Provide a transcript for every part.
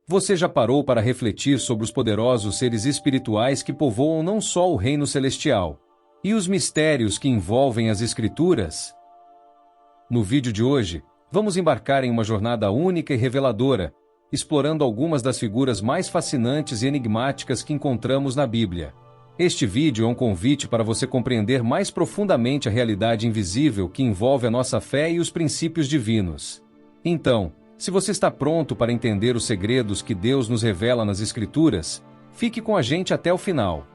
Você já parou para refletir sobre os poderosos seres espirituais que povoam não só o reino celestial, e os mistérios que envolvem as Escrituras? No vídeo de hoje, vamos embarcar em uma jornada única e reveladora, explorando algumas das figuras mais fascinantes e enigmáticas que encontramos na Bíblia. Este vídeo é um convite para você compreender mais profundamente a realidade invisível que envolve a nossa fé e os princípios divinos. Então, se você está pronto para entender os segredos que Deus nos revela nas Escrituras, fique com a gente até o final.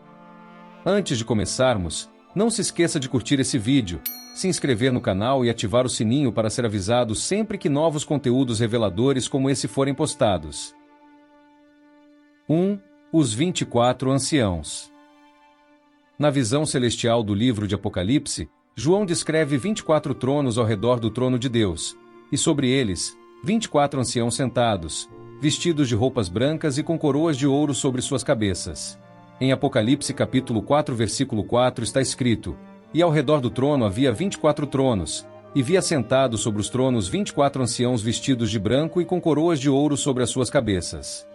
Antes de começarmos, não se esqueça de curtir esse vídeo, se inscrever no canal e ativar o sininho para ser avisado sempre que novos conteúdos reveladores como esse forem postados. 1. Os 24 Anciãos. Na visão celestial do livro de Apocalipse, João descreve 24 tronos ao redor do trono de Deus, e sobre eles, 24 anciãos sentados, vestidos de roupas brancas e com coroas de ouro sobre suas cabeças. Em Apocalipse capítulo 4 versículo 4 está escrito: "E ao redor do trono havia 24 tronos, e via sentados sobre os tronos 24 anciãos vestidos de branco e com coroas de ouro sobre as suas cabeças."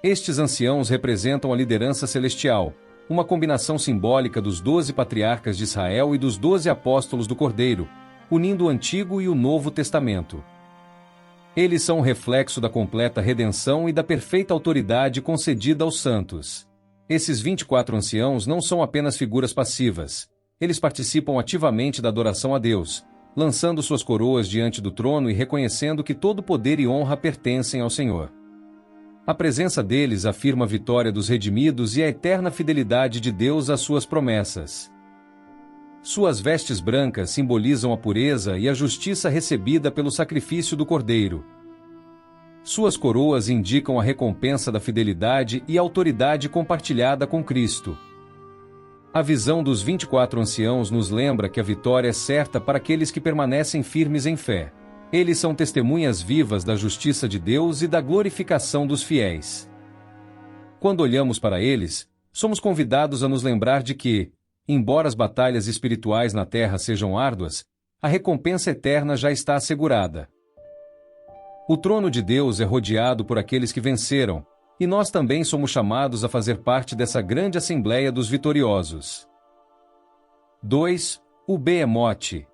Estes anciãos representam a liderança celestial, uma combinação simbólica dos 12 patriarcas de Israel e dos 12 apóstolos do Cordeiro, unindo o Antigo e o Novo Testamento. Eles são o reflexo da completa redenção e da perfeita autoridade concedida aos santos. Esses 24 anciãos não são apenas figuras passivas. Eles participam ativamente da adoração a Deus, lançando suas coroas diante do trono e reconhecendo que todo poder e honra pertencem ao Senhor. A presença deles afirma a vitória dos redimidos e a eterna fidelidade de Deus às suas promessas. Suas vestes brancas simbolizam a pureza e a justiça recebida pelo sacrifício do Cordeiro. Suas coroas indicam a recompensa da fidelidade e a autoridade compartilhada com Cristo. A visão dos 24 anciãos nos lembra que a vitória é certa para aqueles que permanecem firmes em fé. Eles são testemunhas vivas da justiça de Deus e da glorificação dos fiéis. Quando olhamos para eles, somos convidados a nos lembrar de que, embora as batalhas espirituais na terra sejam árduas, a recompensa eterna já está assegurada. O trono de Deus é rodeado por aqueles que venceram, e nós também somos chamados a fazer parte dessa grande assembleia dos vitoriosos. 2. O Behemote.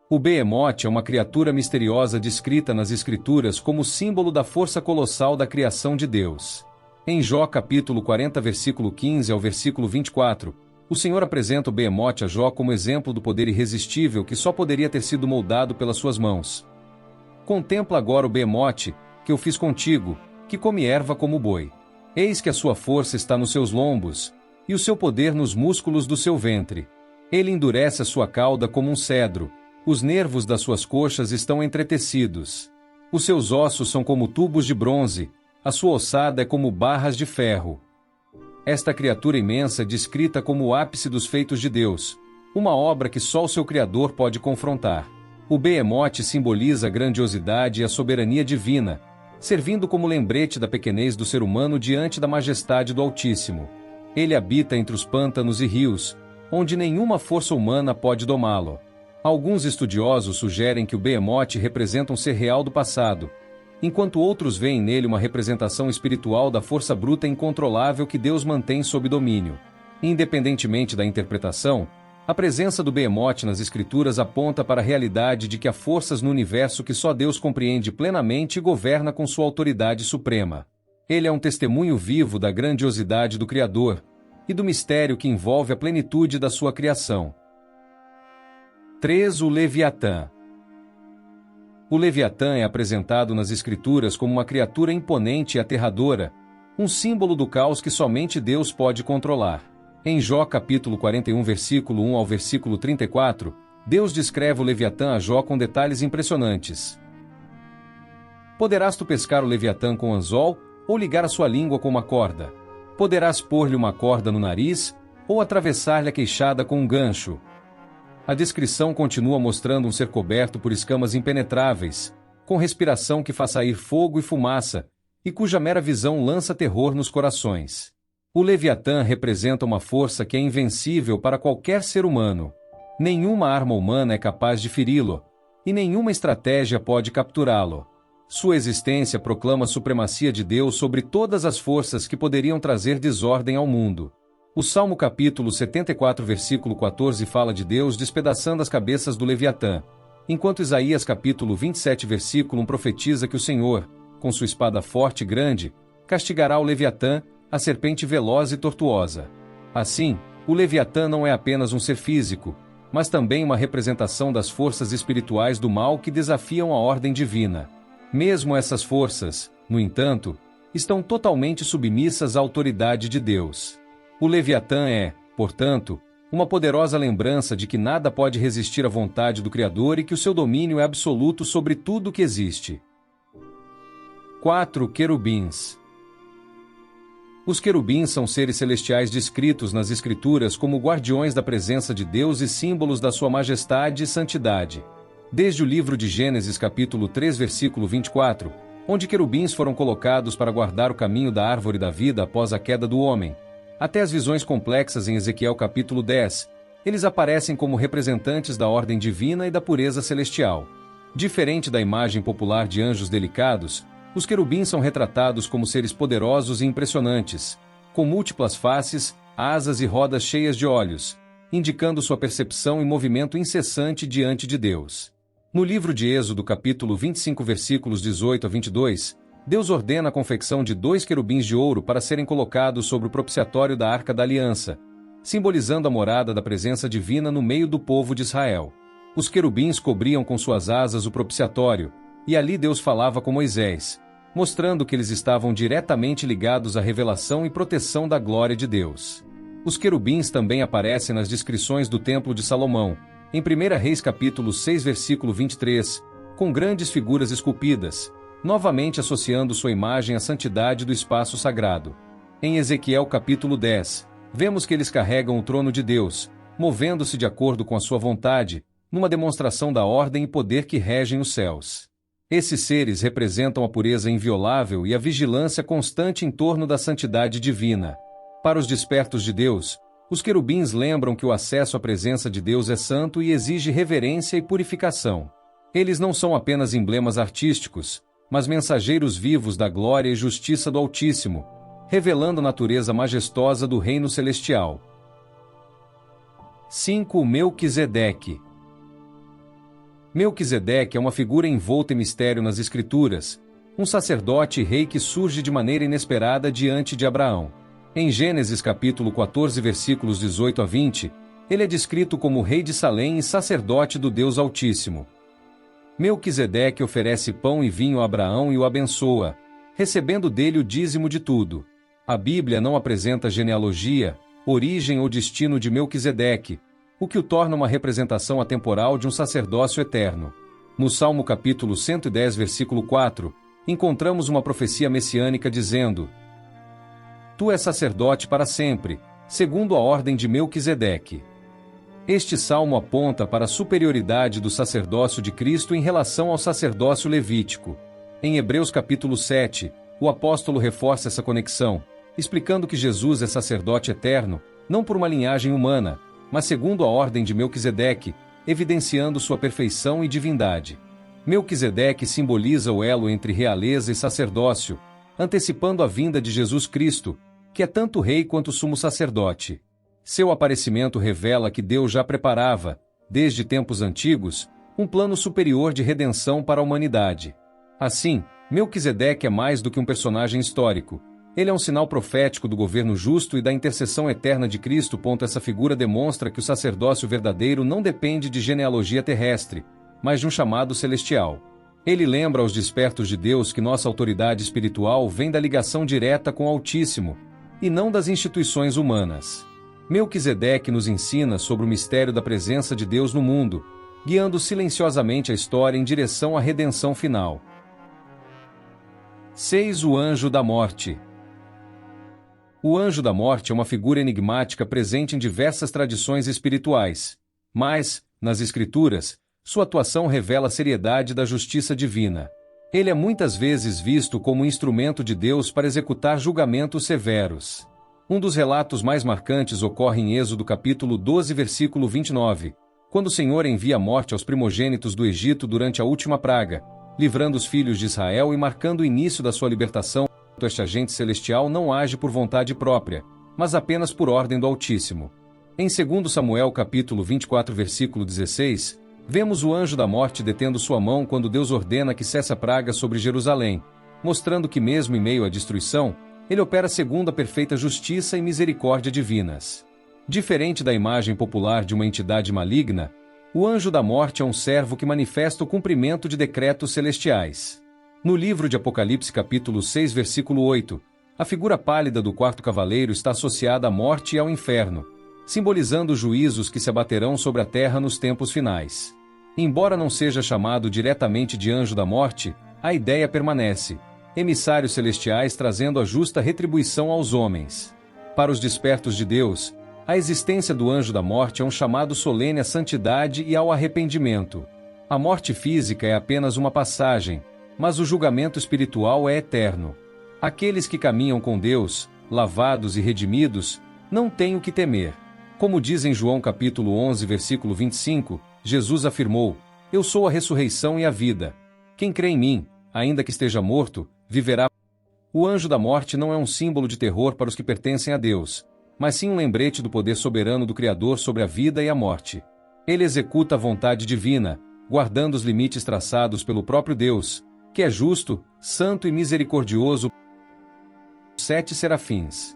O Behemote é uma criatura misteriosa descrita nas Escrituras como símbolo da força colossal da criação de Deus. Em Jó capítulo 40 versículo 15 ao versículo 24, o Senhor apresenta o Behemote a Jó como exemplo do poder irresistível que só poderia ter sido moldado pelas suas mãos. "Contempla agora o Behemote, que eu fiz contigo, que come erva como o boi. Eis que a sua força está nos seus lombos, e o seu poder nos músculos do seu ventre. Ele endurece a sua cauda como um cedro, os nervos das suas coxas estão entretecidos. Os seus ossos são como tubos de bronze, a sua ossada é como barras de ferro." Esta criatura imensa é descrita como o ápice dos feitos de Deus, uma obra que só o seu Criador pode confrontar. O Behemote simboliza a grandiosidade e a soberania divina, servindo como lembrete da pequenez do ser humano diante da majestade do Altíssimo. Ele habita entre os pântanos e rios, onde nenhuma força humana pode domá-lo. Alguns estudiosos sugerem que o Behemote representa um ser real do passado, enquanto outros veem nele uma representação espiritual da força bruta e incontrolável que Deus mantém sob domínio. Independentemente da interpretação, a presença do Behemote nas Escrituras aponta para a realidade de que há forças no universo que só Deus compreende plenamente e governa com sua autoridade suprema. Ele é um testemunho vivo da grandiosidade do Criador e do mistério que envolve a plenitude da sua criação. 3. O Leviatã. O Leviatã é apresentado nas Escrituras como uma criatura imponente e aterradora, um símbolo do caos que somente Deus pode controlar. Em Jó capítulo 41 versículo 1 ao versículo 34, Deus descreve o Leviatã a Jó com detalhes impressionantes. "Poderás tu pescar o Leviatã com anzol, ou ligar a sua língua com uma corda? Poderás pôr-lhe uma corda no nariz, ou atravessar-lhe a queixada com um gancho?" A descrição continua mostrando um ser coberto por escamas impenetráveis, com respiração que faz sair fogo e fumaça, e cuja mera visão lança terror nos corações. O Leviatã representa uma força que é invencível para qualquer ser humano. Nenhuma arma humana é capaz de feri-lo, e nenhuma estratégia pode capturá-lo. Sua existência proclama a supremacia de Deus sobre todas as forças que poderiam trazer desordem ao mundo. O Salmo capítulo 74 versículo 14 fala de Deus despedaçando as cabeças do Leviatã, enquanto Isaías capítulo 27 versículo 1 profetiza que o Senhor, com sua espada forte e grande, castigará o Leviatã, a serpente veloz e tortuosa. Assim, o Leviatã não é apenas um ser físico, mas também uma representação das forças espirituais do mal que desafiam a ordem divina. Mesmo essas forças, no entanto, estão totalmente submissas à autoridade de Deus. O Leviatã é, portanto, uma poderosa lembrança de que nada pode resistir à vontade do Criador e que o seu domínio é absoluto sobre tudo o que existe. 4. Querubins. Os querubins são seres celestiais descritos nas Escrituras como guardiões da presença de Deus e símbolos da sua majestade e santidade. Desde o livro de Gênesis capítulo 3 versículo 24, onde querubins foram colocados para guardar o caminho da árvore da vida após a queda do homem, até as visões complexas em Ezequiel capítulo 10, eles aparecem como representantes da ordem divina e da pureza celestial. Diferente da imagem popular de anjos delicados, os querubins são retratados como seres poderosos e impressionantes, com múltiplas faces, asas e rodas cheias de olhos, indicando sua percepção e movimento incessante diante de Deus. No livro de Êxodo capítulo 25 versículos 18 a 22, Deus ordena a confecção de 2 querubins de ouro para serem colocados sobre o propiciatório da Arca da Aliança, simbolizando a morada da presença divina no meio do povo de Israel. Os querubins cobriam com suas asas o propiciatório, e ali Deus falava com Moisés, mostrando que eles estavam diretamente ligados à revelação e proteção da glória de Deus. Os querubins também aparecem nas descrições do Templo de Salomão, em 1 Reis capítulo 6 versículo 23, com grandes figuras esculpidas, novamente associando sua imagem à santidade do espaço sagrado. Em Ezequiel capítulo 10, vemos que eles carregam o trono de Deus, movendo-se de acordo com a sua vontade, numa demonstração da ordem e poder que regem os céus. Esses seres representam a pureza inviolável e a vigilância constante em torno da santidade divina. Para os despertos de Deus, os querubins lembram que o acesso à presença de Deus é santo e exige reverência e purificação. Eles não são apenas emblemas artísticos, mas mensageiros vivos da glória e justiça do Altíssimo, revelando a natureza majestosa do reino celestial. 5. Melquisedeque. Melquisedeque é uma figura envolta em mistério nas Escrituras, um sacerdote e rei que surge de maneira inesperada diante de Abraão. Em Gênesis capítulo 14 versículos 18 a 20, ele é descrito como rei de Salém e sacerdote do Deus Altíssimo. Melquisedeque oferece pão e vinho a Abraão e o abençoa, recebendo dele o dízimo de tudo. A Bíblia não apresenta genealogia, origem ou destino de Melquisedeque, o que o torna uma representação atemporal de um sacerdócio eterno. No Salmo capítulo 110 versículo 4, encontramos uma profecia messiânica dizendo: Tu és sacerdote para sempre, segundo a ordem de Melquisedeque. Este salmo aponta para a superioridade do sacerdócio de Cristo em relação ao sacerdócio levítico. Em Hebreus capítulo 7, o apóstolo reforça essa conexão, explicando que Jesus é sacerdote eterno, não por uma linhagem humana, mas segundo a ordem de Melquisedeque, evidenciando sua perfeição e divindade. Melquisedeque simboliza o elo entre realeza e sacerdócio, antecipando a vinda de Jesus Cristo, que é tanto rei quanto sumo sacerdote. Seu aparecimento revela que Deus já preparava, desde tempos antigos, um plano superior de redenção para a humanidade. Assim, Melquisedeque é mais do que um personagem histórico. Ele é um sinal profético do governo justo e da intercessão eterna de Cristo. Essa figura demonstra que o sacerdócio verdadeiro não depende de genealogia terrestre, mas de um chamado celestial. Ele lembra aos despertos de Deus que nossa autoridade espiritual vem da ligação direta com o Altíssimo, e não das instituições humanas. Melquisedeque nos ensina sobre o mistério da presença de Deus no mundo, guiando silenciosamente a história em direção à redenção final. 6. O Anjo da Morte. O Anjo da Morte é uma figura enigmática presente em diversas tradições espirituais, mas, nas Escrituras, sua atuação revela a seriedade da justiça divina. Ele é muitas vezes visto como um instrumento de Deus para executar julgamentos severos. Um dos relatos mais marcantes ocorre em Êxodo capítulo 12 versículo 29, quando o Senhor envia a morte aos primogênitos do Egito durante a última praga, livrando os filhos de Israel e marcando o início da sua libertação. Este agente celestial não age por vontade própria, mas apenas por ordem do Altíssimo. Em 2 Samuel capítulo 24 versículo 16, vemos o anjo da morte detendo sua mão quando Deus ordena que cesse a praga sobre Jerusalém, mostrando que mesmo em meio à destruição, ele opera segundo a perfeita justiça e misericórdia divinas. Diferente da imagem popular de uma entidade maligna, o anjo da morte é um servo que manifesta o cumprimento de decretos celestiais. No livro de Apocalipse capítulo 6 versículo 8, a figura pálida do quarto cavaleiro está associada à morte e ao inferno, simbolizando os juízos que se abaterão sobre a terra nos tempos finais. Embora não seja chamado diretamente de anjo da morte, a ideia permanece: emissários celestiais trazendo a justa retribuição aos homens. Para os despertos de Deus, a existência do anjo da morte é um chamado solene à santidade e ao arrependimento. A morte física é apenas uma passagem, mas o julgamento espiritual é eterno. Aqueles que caminham com Deus, lavados e redimidos, não têm o que temer. Como diz em João capítulo 11 versículo 25, Jesus afirmou: Eu sou a ressurreição e a vida. Quem crê em mim, ainda que esteja morto, viverá. O anjo da morte não é um símbolo de terror para os que pertencem a Deus, mas sim um lembrete do poder soberano do Criador sobre a vida e a morte. Ele executa a vontade divina, guardando os limites traçados pelo próprio Deus, que é justo, santo e misericordioso. 7 serafins.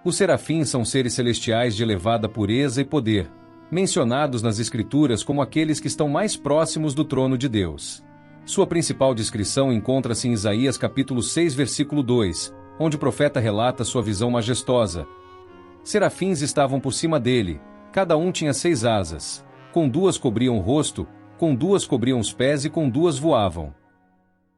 Os serafins são seres celestiais de elevada pureza e poder, mencionados nas Escrituras como aqueles que estão mais próximos do trono de Deus. Sua principal descrição encontra-se em Isaías capítulo 6 versículo 2, onde o profeta relata sua visão majestosa. Serafins estavam por cima dele, cada um tinha 6 asas, com 2 cobriam o rosto, com 2 cobriam os pés e com 2 voavam.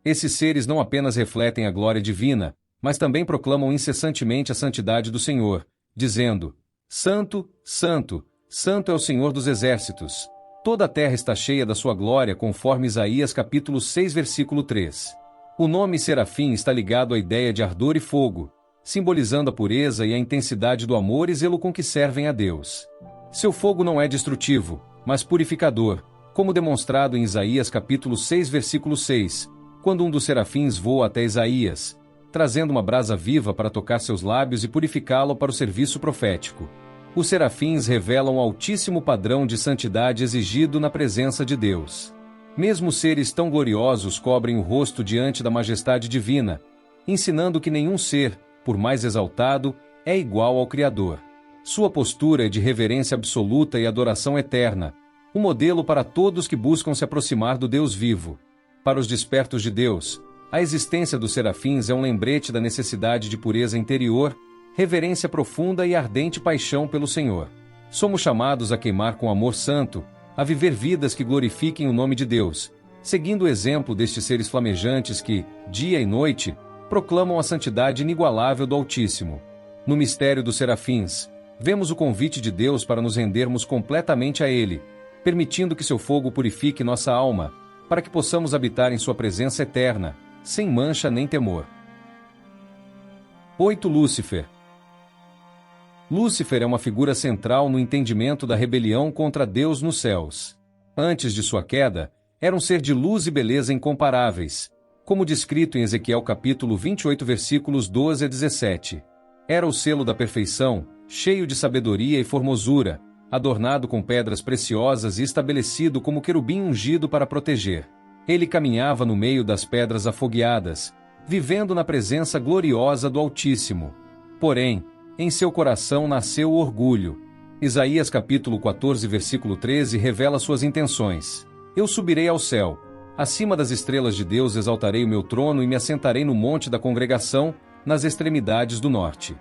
Esses seres não apenas refletem a glória divina, mas também proclamam incessantemente a santidade do Senhor, dizendo: Santo, Santo, Santo é o Senhor dos exércitos. Toda a terra está cheia da sua glória, conforme Isaías capítulo 6 versículo 3. O nome serafim está ligado à ideia de ardor e fogo, simbolizando a pureza e a intensidade do amor e zelo com que servem a Deus. Seu fogo não é destrutivo, mas purificador, como demonstrado em Isaías capítulo 6 versículo 6, quando um dos serafins voa até Isaías, trazendo uma brasa viva para tocar seus lábios e purificá-lo para o serviço profético. Os serafins revelam o altíssimo padrão de santidade exigido na presença de Deus. Mesmo seres tão gloriosos cobrem o rosto diante da majestade divina, ensinando que nenhum ser, por mais exaltado, é igual ao Criador. Sua postura é de reverência absoluta e adoração eterna, um modelo para todos que buscam se aproximar do Deus vivo. Para os despertos de Deus, a existência dos serafins é um lembrete da necessidade de pureza interior, reverência profunda e ardente paixão pelo Senhor. Somos chamados a queimar com amor santo, a viver vidas que glorifiquem o nome de Deus, seguindo o exemplo destes seres flamejantes que, dia e noite, proclamam a santidade inigualável do Altíssimo. No mistério dos serafins, vemos o convite de Deus para nos rendermos completamente a Ele, permitindo que seu fogo purifique nossa alma, para que possamos habitar em sua presença eterna, sem mancha nem temor. 8. Lúcifer. Lúcifer é uma figura central no entendimento da rebelião contra Deus nos céus. Antes de sua queda, era um ser de luz e beleza incomparáveis, como descrito em Ezequiel capítulo 28 versículos 12 a 17. Era o selo da perfeição, cheio de sabedoria e formosura, adornado com pedras preciosas e estabelecido como querubim ungido para proteger. Ele caminhava no meio das pedras afogueadas, vivendo na presença gloriosa do Altíssimo. Porém, em seu coração nasceu o orgulho. Isaías capítulo 14 versículo 13 revela suas intenções. Eu subirei ao céu. Acima das estrelas de Deus exaltarei o meu trono e me assentarei no monte da congregação, nas extremidades do norte.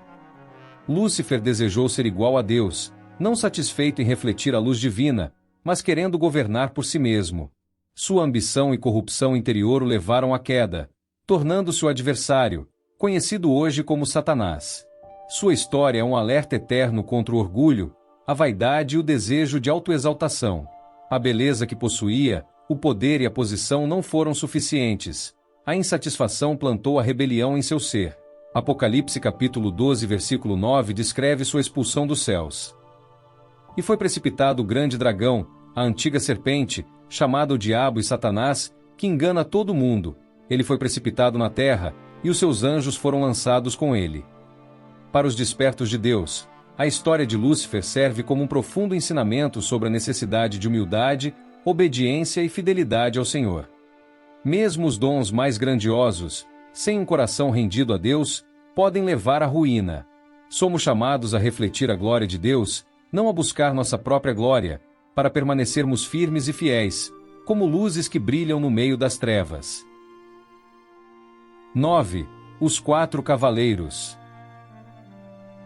Lúcifer desejou ser igual a Deus, não satisfeito em refletir a luz divina, mas querendo governar por si mesmo. Sua ambição e corrupção interior o levaram à queda, tornando-se o adversário, conhecido hoje como Satanás. Sua história é um alerta eterno contra o orgulho, a vaidade e o desejo de autoexaltação. A beleza que possuía, o poder e a posição não foram suficientes. A insatisfação plantou a rebelião em seu ser. Apocalipse capítulo 12 versículo 9 descreve sua expulsão dos céus. E foi precipitado o grande dragão, a antiga serpente, chamado o Diabo e Satanás, que engana todo mundo. Ele foi precipitado na terra, e os seus anjos foram lançados com ele. Para os despertos de Deus, a história de Lúcifer serve como um profundo ensinamento sobre a necessidade de humildade, obediência e fidelidade ao Senhor. Mesmo os dons mais grandiosos, sem um coração rendido a Deus, podem levar à ruína. Somos chamados a refletir a glória de Deus, não a buscar nossa própria glória, para permanecermos firmes e fiéis, como luzes que brilham no meio das trevas. 9. Os quatro cavaleiros.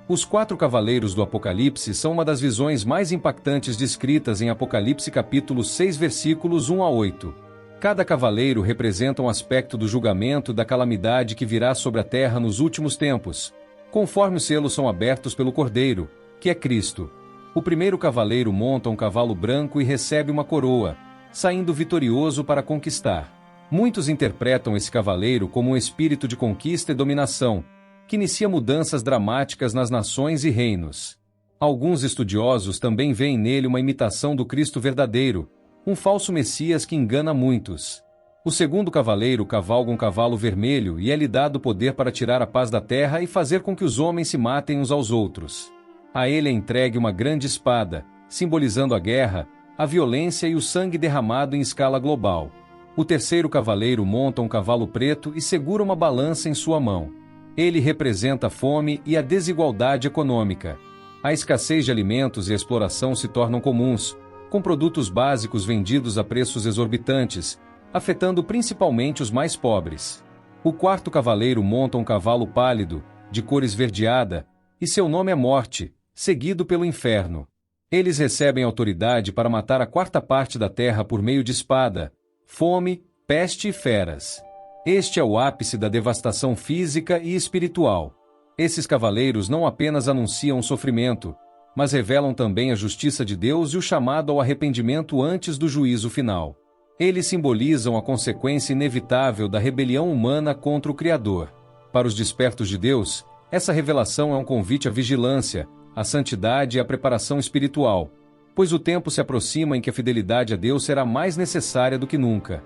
Os quatro cavaleiros do Apocalipse são uma das visões mais impactantes descritas em Apocalipse capítulo 6 versículos 1 a 8. Cada cavaleiro representa um aspecto do julgamento e da calamidade que virá sobre a terra nos últimos tempos, conforme os selos são abertos pelo Cordeiro, que é Cristo. O primeiro cavaleiro monta um cavalo branco e recebe uma coroa, saindo vitorioso para conquistar. Muitos interpretam esse cavaleiro como um espírito de conquista e dominação, que inicia mudanças dramáticas nas nações e reinos. Alguns estudiosos também veem nele uma imitação do Cristo verdadeiro, um falso Messias que engana muitos. O segundo cavaleiro cavalga um cavalo vermelho e é-lhe dado poder para tirar a paz da terra e fazer com que os homens se matem uns aos outros. A ele é entregue uma grande espada, simbolizando a guerra, a violência e o sangue derramado em escala global. O terceiro cavaleiro monta um cavalo preto e segura uma balança em sua mão. Ele representa a fome e a desigualdade econômica. A escassez de alimentos e a exploração se tornam comuns, com produtos básicos vendidos a preços exorbitantes, afetando principalmente os mais pobres. O quarto cavaleiro monta um cavalo pálido, de cor esverdeada, e seu nome é Morte, seguido pelo inferno. Eles recebem autoridade para matar a quarta parte da terra por meio de espada, fome, peste e feras. Este é o ápice da devastação física e espiritual. Esses cavaleiros não apenas anunciam o sofrimento, mas revelam também a justiça de Deus e o chamado ao arrependimento antes do juízo final. Eles simbolizam a consequência inevitável da rebelião humana contra o Criador. Para os despertos de Deus, essa revelação é um convite à vigilância, à santidade e à preparação espiritual, pois o tempo se aproxima em que a fidelidade a Deus será mais necessária do que nunca.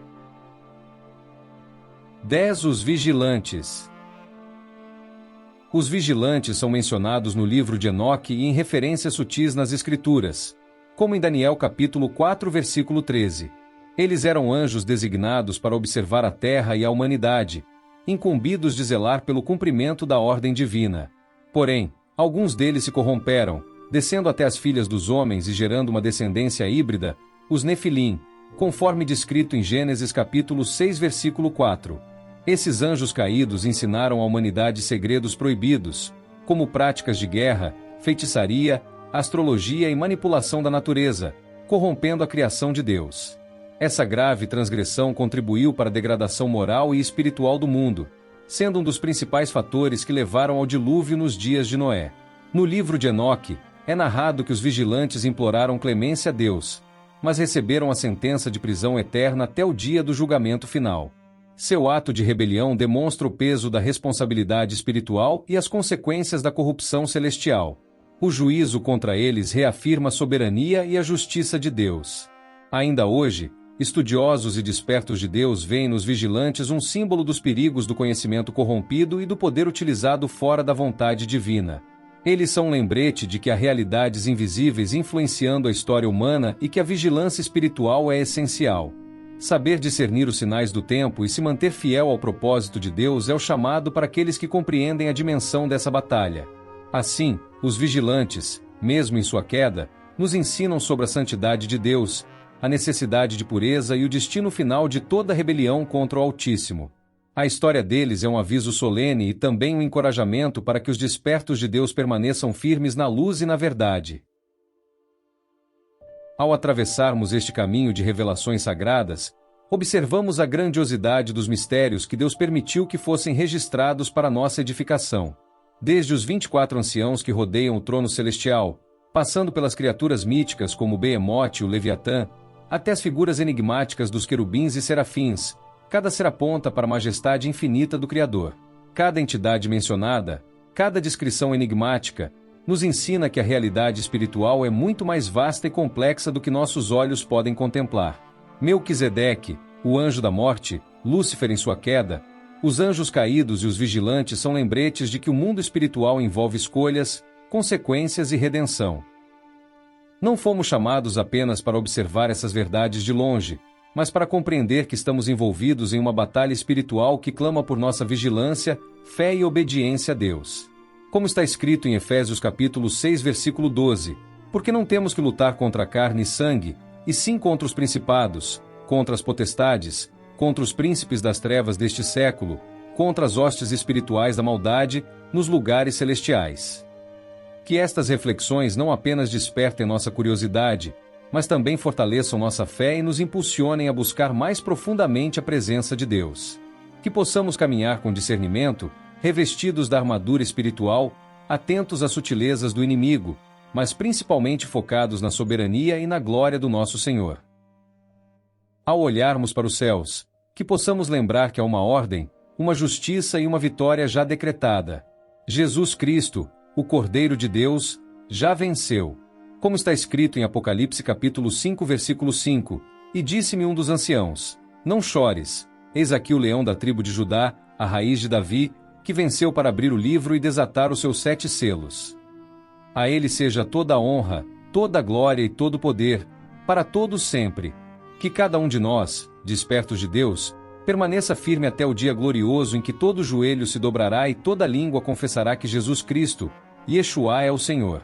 10. Os vigilantes. Os vigilantes são mencionados no livro de Enoque e em referências sutis nas Escrituras, como em Daniel capítulo 4 versículo 13. Eles eram anjos designados para observar a terra e a humanidade, incumbidos de zelar pelo cumprimento da ordem divina. Porém, alguns deles se corromperam, descendo até as filhas dos homens e gerando uma descendência híbrida, os Nefilim, conforme descrito em Gênesis capítulo 6 versículo 4. Esses anjos caídos ensinaram à humanidade segredos proibidos, como práticas de guerra, feitiçaria, astrologia e manipulação da natureza, corrompendo a criação de Deus. Essa grave transgressão contribuiu para a degradação moral e espiritual do mundo, sendo um dos principais fatores que levaram ao dilúvio nos dias de Noé. No livro de Enoque, é narrado que os vigilantes imploraram clemência a Deus, mas receberam a sentença de prisão eterna até o dia do julgamento final. Seu ato de rebelião demonstra o peso da responsabilidade espiritual e as consequências da corrupção celestial. O juízo contra eles reafirma a soberania e a justiça de Deus. Ainda hoje, estudiosos e despertos de Deus veem nos vigilantes um símbolo dos perigos do conhecimento corrompido e do poder utilizado fora da vontade divina. Eles são um lembrete de que há realidades invisíveis influenciando a história humana e que a vigilância espiritual é essencial. Saber discernir os sinais do tempo e se manter fiel ao propósito de Deus é o chamado para aqueles que compreendem a dimensão dessa batalha. Assim, os vigilantes, mesmo em sua queda, nos ensinam sobre a santidade de Deus, a necessidade de pureza e o destino final de toda rebelião contra o Altíssimo. A história deles é um aviso solene e também um encorajamento para que os despertos de Deus permaneçam firmes na luz e na verdade. Ao atravessarmos este caminho de revelações sagradas, observamos a grandiosidade dos mistérios que Deus permitiu que fossem registrados para nossa edificação. Desde os 24 anciãos que rodeiam o trono celestial, passando pelas criaturas míticas como o Behemote e o Leviatã, até as figuras enigmáticas dos querubins e serafins, cada ser aponta para a majestade infinita do Criador. Cada entidade mencionada, cada descrição enigmática, nos ensina que a realidade espiritual é muito mais vasta e complexa do que nossos olhos podem contemplar. Melquisedeque, o anjo da morte, Lúcifer em sua queda, os anjos caídos e os vigilantes são lembretes de que o mundo espiritual envolve escolhas, consequências e redenção. Não fomos chamados apenas para observar essas verdades de longe, mas para compreender que estamos envolvidos em uma batalha espiritual que clama por nossa vigilância, fé e obediência a Deus. Como está escrito em Efésios capítulo 6, versículo 12, porque não temos que lutar contra carne e sangue, e sim contra os principados, contra as potestades, contra os príncipes das trevas deste século, contra as hostes espirituais da maldade, nos lugares celestiais. Que estas reflexões não apenas despertem nossa curiosidade, mas também fortaleçam nossa fé e nos impulsionem a buscar mais profundamente a presença de Deus. Que possamos caminhar com discernimento, revestidos da armadura espiritual, atentos às sutilezas do inimigo, mas principalmente focados na soberania e na glória do nosso Senhor. Ao olharmos para os céus, que possamos lembrar que há uma ordem, uma justiça e uma vitória já decretada. Jesus Cristo, o Cordeiro de Deus, já venceu. Como está escrito em Apocalipse capítulo 5, versículo 5, e disse-me um dos anciãos, não chores, eis aqui o leão da tribo de Judá, a raiz de Davi, que venceu para abrir o livro e desatar os seus 7 selos. A ele seja toda a honra, toda a glória e todo o poder, para todos sempre. Que cada um de nós, despertos de Deus, permaneça firme até o dia glorioso em que todo joelho se dobrará e toda língua confessará que Jesus Cristo, Yeshua é o Senhor.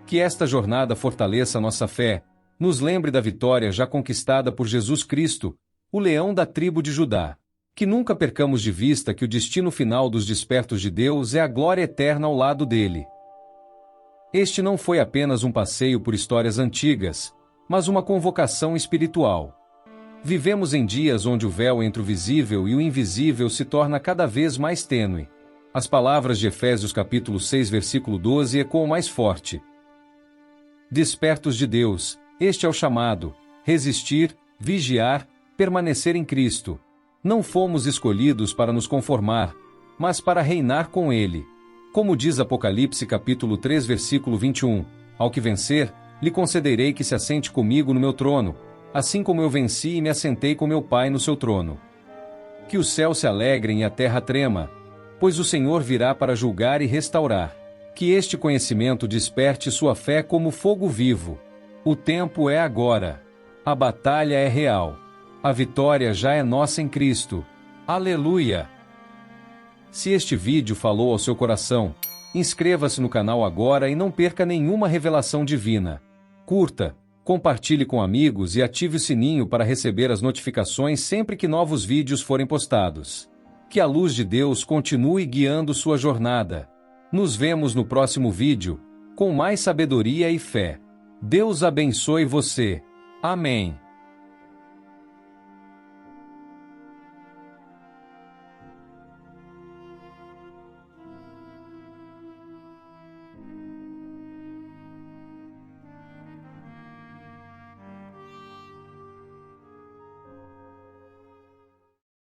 Que esta jornada fortaleça nossa fé, nos lembre da vitória já conquistada por Jesus Cristo, o leão da tribo de Judá. Que nunca percamos de vista que o destino final dos despertos de Deus é a glória eterna ao lado dele. Este não foi apenas um passeio por histórias antigas, mas uma convocação espiritual. Vivemos em dias onde o véu entre o visível e o invisível se torna cada vez mais tênue. As palavras de Efésios capítulo 6, versículo 12 ecoam mais forte. Despertos de Deus, este é o chamado, resistir, vigiar, permanecer em Cristo. Não fomos escolhidos para nos conformar, mas para reinar com Ele. Como diz Apocalipse capítulo 3, versículo 21, ao que vencer, lhe concederei que se assente comigo no meu trono, assim como eu venci e me assentei com meu Pai no seu trono. Que os céus se alegrem e a terra trema, pois o Senhor virá para julgar e restaurar. Que este conhecimento desperte sua fé como fogo vivo. O tempo é agora. A batalha é real. A vitória já é nossa em Cristo. Aleluia! Se este vídeo falou ao seu coração, inscreva-se no canal agora e não perca nenhuma revelação divina. Curta, compartilhe com amigos e ative o sininho para receber as notificações sempre que novos vídeos forem postados. Que a luz de Deus continue guiando sua jornada. Nos vemos no próximo vídeo, com mais sabedoria e fé. Deus abençoe você. Amém.